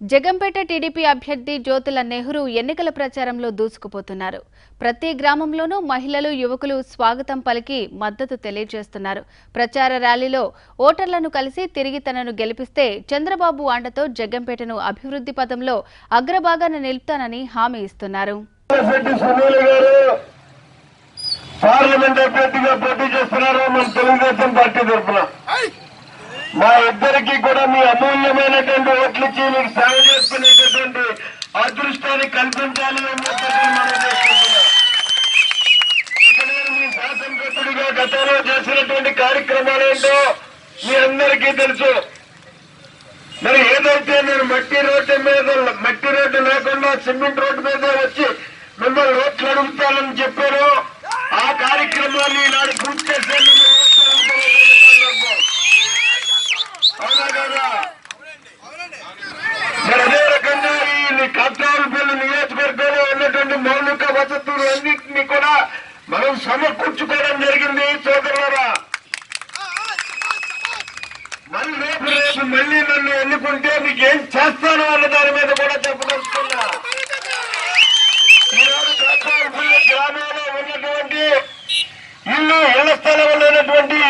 Jaggampeta TDP అభ్యర్థి జ్యోతుల నెహ్రూ ఎన్నికల ప్రచారంలో దూసుకుపోతున్నారు. ప్రతి గ్రామంలోనూ మహిళలు, యువకులు స్వాగతం పలికి మద్దతు తెలియజేస్తున్నారు. ప్రచార ర్యాలీలో ఓటర్లను కలిసి తిరిగి తనను గెలిపిస్తే చంద్రబాబు అండతో జగంపేటను అభివృద్ధి పథంలో అగ్రభాగాన నిలుపుతానని హామీ ఇస్తున్నారు. మా ఇద్దరికి కూడా మీ అమూల్యమైనటువంటి ఓట్లు ఇచ్చి మీకు సేవ చేసుకునేటటువంటి అదృష్టాన్ని కల్పించాలి అని మనం చేసుకుంటున్నాం. మీ శాసనసభ్యుడిగా గతంలో చేసినటువంటి కార్యక్రమాలు ఏంటో మీ అందరికీ తెలుసు. మరి ఏదైతే నేను మట్టి రోడ్డు లేకుండా సిమెంట్ రోడ్డు మీద వచ్చి మిమ్మల్ని ఓట్లు అడుగుతానని చెప్పారో ఆ కార్యక్రమాన్ని ఈనాడు పూర్తి చేసే అవునా కదా? మరి అదే రకంగా ఈ కట్టాలపల్లి నియోజకవర్గంలో ఉన్నటువంటి మౌలిక వసతులు అన్నింటినీ కూడా మనం సమకూర్చుకోవడం జరిగింది. సోదరులారా, రేపు మళ్ళీ నన్ను ఎన్నుకుంటే మీకు ఏం చేస్తాను అన్న దాని మీద కూడా చెప్పదలుచుకున్నా. ఈనాడు కట్టాలపల్లి గ్రామంలో ఉన్నటువంటి ఇళ్ల స్థలంలో ఉన్నటువంటి